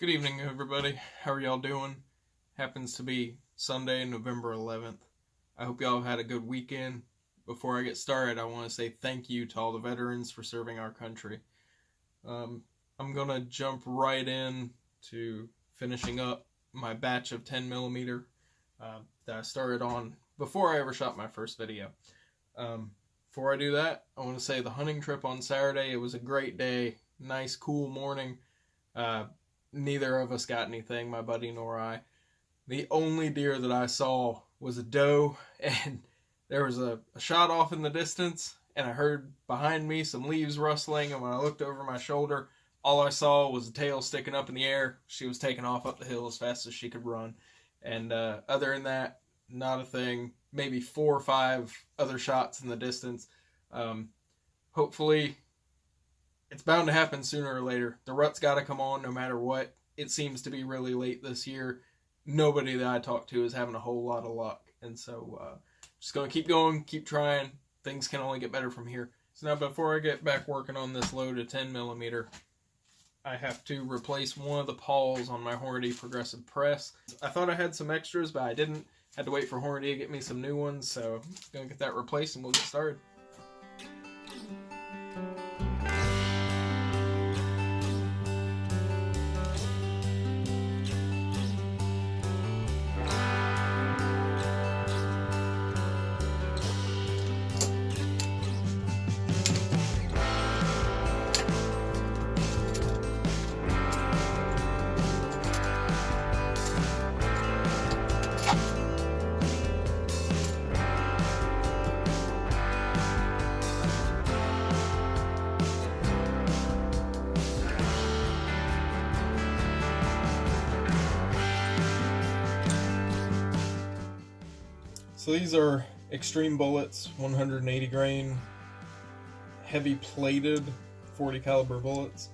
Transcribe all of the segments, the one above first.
Good evening, everybody. How are y'all doing? Happens to be Sunday, November 11th. I hope y'all have had a good weekend. Before I get started, I want to say thank you to all the veterans for serving our country. I'm going to jump right in to finishing up my batch of 10mm that I started on before I ever shot my first video. Before I do that, I want to say the hunting trip on Saturday, it was a great day. Nice, cool morning. Neither of us got anything, my buddy nor I. The only deer that I saw was a doe, and there was a shot off in the distance, and I heard behind me some leaves rustling, and when I looked over my shoulder, all I saw was a tail sticking up in the air. She was taking off up the hill as fast as she could run. And other than that, not a thing. Maybe 4 or 5 other shots in the distance. Hopefully, it's bound to happen sooner or later. The rut's got to come on no matter what. It seems to be really late this year. Nobody that I talk to is having a whole lot of luck. And so, just going to keep going, keep trying. Things can only get better from here. So now before I get back working on this load of 10mm, I have to replace one of the pawls on my Hornady progressive press. I thought I had some extras, but I didn't. Had to wait for Hornady to get me some new ones. So I'm going to get that replaced and we'll get started. So these are Xtreme bullets, 180 grain, heavy plated 40 caliber bullets,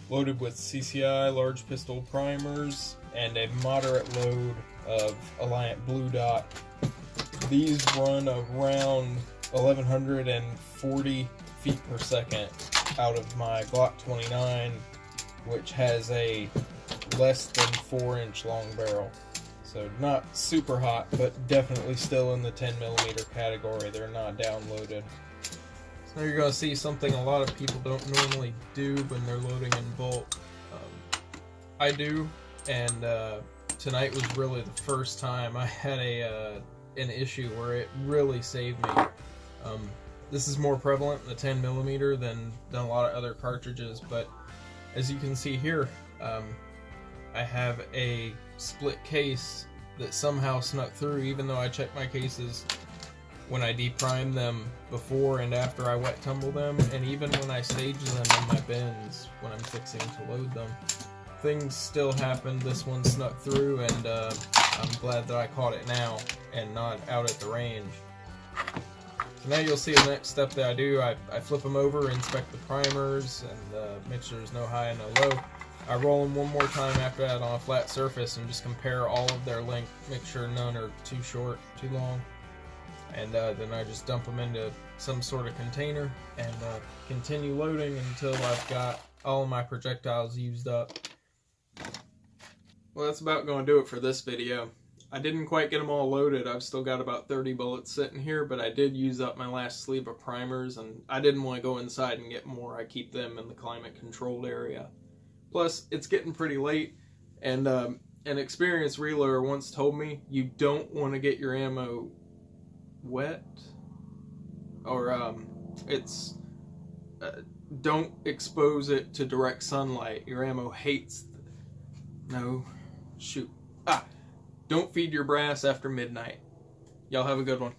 loaded with CCI large pistol primers and a moderate load of Alliant Blue Dot. These run around 1140 feet per second out of my Glock 29, which has a less than 4-inch long barrel. So not super hot, but definitely still in the 10mm category. They're not downloaded. So now you're going to see something a lot of people don't normally do when they're loading in bulk. I do, and tonight was really the first time I had an issue where it really saved me. This is more prevalent in the 10mm than a lot of other cartridges, but as you can see here, I have a split case that somehow snuck through, even though I checked my cases when I deprimed them before and after I wet tumble them, and even when I stage them in my bins when I'm fixing to load them. Things still happen. This one snuck through, and I'm glad that I caught it now and not out at the range. So now you'll see the next step that I do. I flip them over, inspect the primers, and make sure there's no high and no low. I roll them one more time after that on a flat surface and just compare all of their length, make sure none are too short, too long, and then I just dump them into some sort of container and continue loading until I've got all of my projectiles used up. Well, that's about going to do it for this video. I didn't quite get them all loaded. I've still got about 30 bullets sitting here, but I did use up my last sleeve of primers, and I didn't want to go inside and get more. I keep them in the climate controlled area. Plus, it's getting pretty late, and an experienced reloader once told me you don't want to get your ammo wet, or don't expose it to direct sunlight. Your ammo hates, don't feed your brass after midnight. Y'all have a good one.